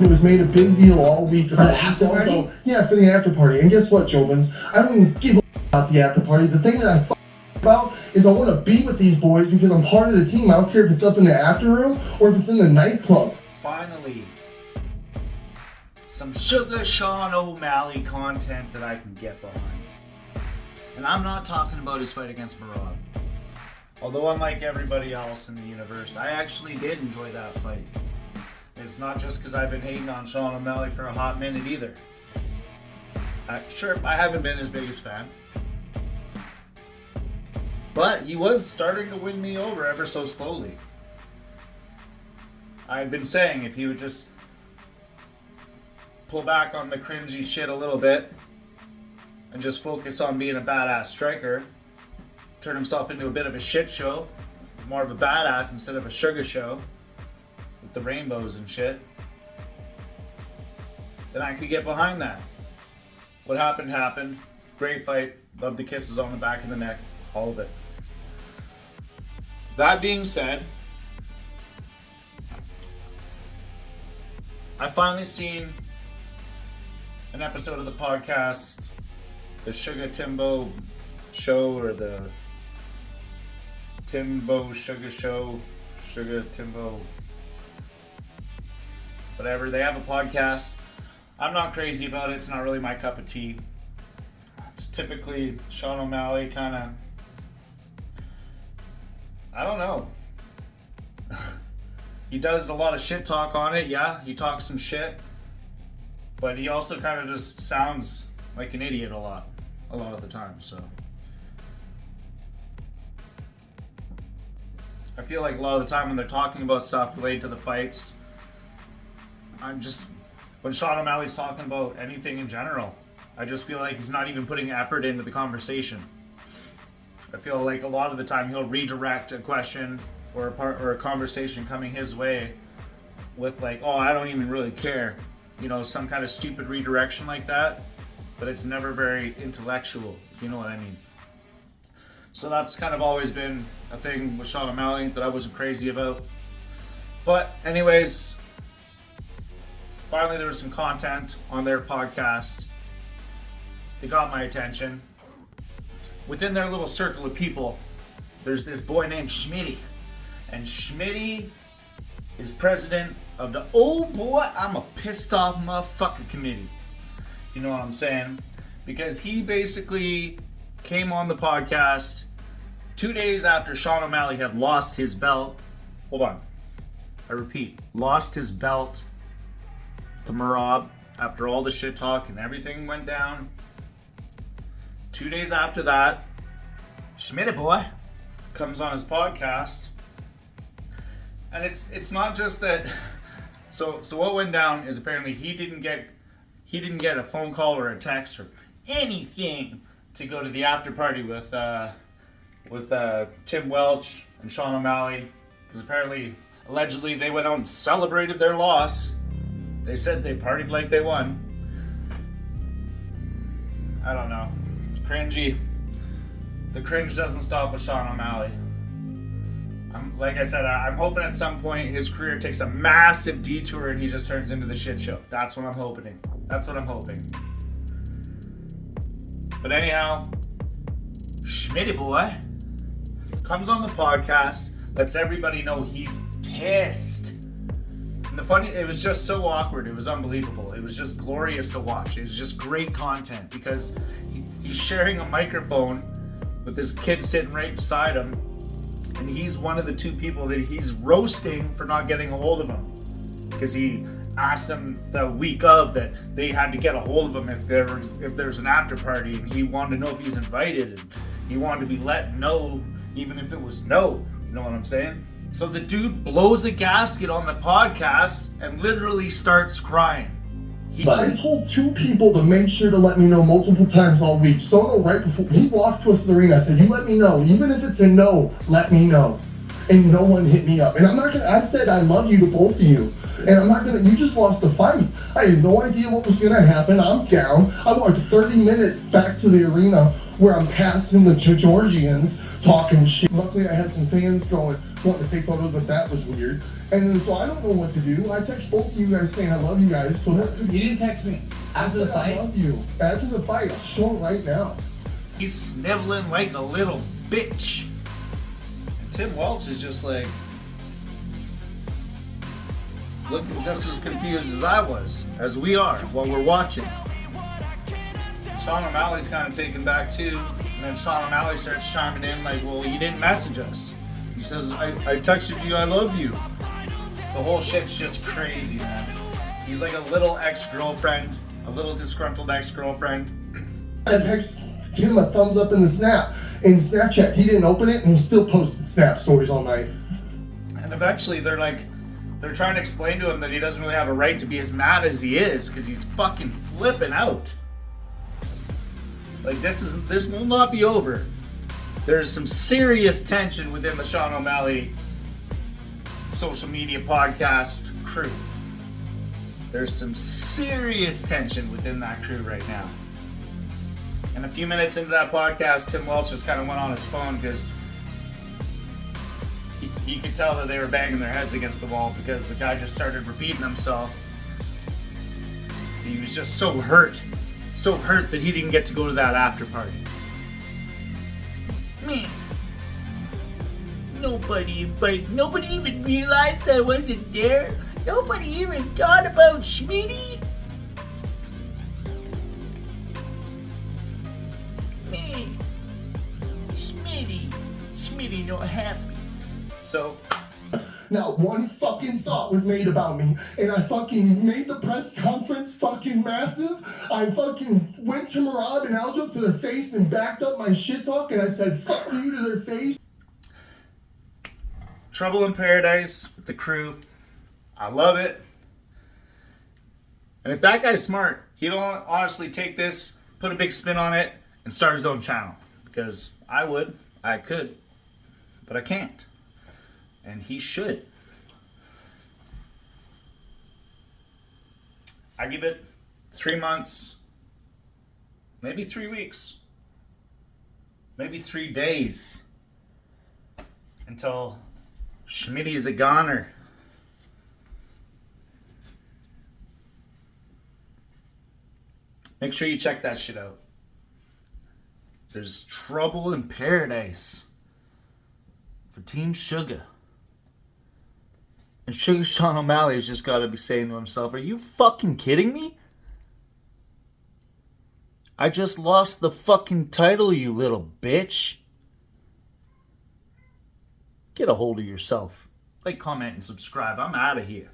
It was made a big deal all week for the after party. Yeah, for the after party. And guess what, Jobins? I don't even give a about the after party. The thing that I about is I want to be with these boys because I'm part of the team. I don't care if it's up in the after room or if it's in the nightclub. Finally, some Suga Sean O'Malley content that I can get behind. And I'm not talking about his fight against Merab. Although unlike everybody else in the universe, I actually did enjoy that fight. It's not just because I've been hating on Sean O'Malley for a hot minute either. Sure, I haven't been his biggest fan. But he was starting to win me over ever so slowly. I had been saying if he would just pull back on the cringy shit a little bit and just focus on being a badass striker, turn himself into a bit of a shit show, more of a badass instead of a sugar show with the rainbows and shit, then I could get behind that. What happened happened. Great fight. Love the kisses on the back of the neck. All of it. That being said, I finally seen an episode of the podcast, the Suga Timbo show, or the Timbo Suga show, Suga Timbo, whatever. They have a podcast. I'm not crazy about it. It's not really my cup of tea. It's typically Sean O'Malley kind of, I don't know. He does a lot of shit talk on it, yeah. He talks some shit. But he also kind of just sounds like an idiot a lot of the time, so. I feel like a lot of the time when they're talking about stuff related to the fights, when Sean O'Malley's talking about anything in general, I just feel like he's not even putting effort into the conversation. I feel like a lot of the time he'll redirect a question or a conversation coming his way with like, oh, I don't even really care. You know, some kind of stupid redirection like that, but it's never very intellectual, if you know what I mean. So that's kind of always been a thing with Sean O'Malley that I wasn't crazy about. But anyways, finally there was some content on their podcast. They got my attention. Within their little circle of people, there's this boy named Schmitty. And Schmitty is president of the Oh Boy, I'm a Pissed Off Motherfucker committee. You know what I'm saying? Because he basically came on the podcast 2 days after Sean O'Malley had lost his belt. Hold on. I repeat, lost his belt to Merab after all the shit talk and everything went down. 2 days after that, Schmitty boy comes on his podcast. And it's not just that. So what went down is apparently he didn't get a phone call or a text or anything to go to the after party with Tim Welch and Sean O'Malley, because apparently allegedly they went out and celebrated their loss. They said they partied like they won. I don't know. Cringy. The cringe doesn't stop with Sean O'Malley. Like I said, I'm hoping at some point his career takes a massive detour and he just turns into the shit show. That's what I'm hoping. But anyhow, Schmitty boy comes on the podcast, lets everybody know he's pissed. And it was just so awkward. It was unbelievable. It was just glorious to watch. It was just great content because he's sharing a microphone with this kid sitting right beside him. And he's one of the two people that he's roasting for not getting a hold of him. Because he asked him the week of that they had to get a hold of him if there's an after party. And he wanted to know if he's invited. And he wanted to be let know even if it was no. You know what I'm saying? So the dude blows a gasket on the podcast and literally starts crying. But I told two people to make sure to let me know multiple times all week. Sono, right before he walked to us to the arena, I said, you let me know. Even if it's a no, let me know. and no one hit me up. And I'm not gonna, I said I love you to both of you. And I'm not gonna, you just lost the fight. I had no idea what was gonna happen. I'm down. I walked 30 minutes back to the arena where I'm passing the Georgians talking shit. Luckily I had some fans wanting to take photos, but that was weird. And then, so I don't know what to do. I text both of you guys saying I love you guys. So You didn't text me after the fight? I love you. After the fight, I'll show it right now. He's sniveling like a little bitch. And Tim Welch is just like, looking just as confused as I was, as we are while we're watching. Sean O'Malley's kind of taken back too. And then Sean O'Malley starts chiming in like, well, you didn't message us. He says, I texted you, I love you. The whole shit's just crazy, man. He's like a little ex-girlfriend, a little disgruntled ex-girlfriend. I texted him a thumbs up in the snap. In Snapchat, he didn't open it and he still posted snap stories all night. And eventually they're trying to explain to him that he doesn't really have a right to be as mad as he is because he's fucking flipping out. Like this will not be over. There's some serious tension within the Sean O'Malley social media podcast crew. There's some serious tension within that crew right now. And a few minutes into that podcast, Tim Welch just kind of went on his phone because he could tell that they were banging their heads against the wall because the guy just started repeating himself. He was just so hurt that he didn't get to go to that after party. Me. Nobody even realized I wasn't there. Nobody even thought about Schmitty. Me. Schmitty not happy. So Not one fucking thought was made about me, and I fucking made the press conference fucking massive. I fucking went to Marab and Aljo to their face and backed up my shit talk, and I said fuck you to their face. Trouble in Paradise with the crew. I love it. And if that guy's smart, he'll honestly take this, put a big spin on it, and start his own channel. Because I could, but I can't. And he should. I give it 3 months, maybe 3 weeks, maybe 3 days until Schmitty's a goner. Make sure you check that shit out. There's trouble in paradise for Team Suga. And Sugar Sean O'Malley has just got to be saying to himself, are you fucking kidding me? I just lost the fucking title, you little bitch. Get a hold of yourself. Like, comment, and subscribe. I'm out of here.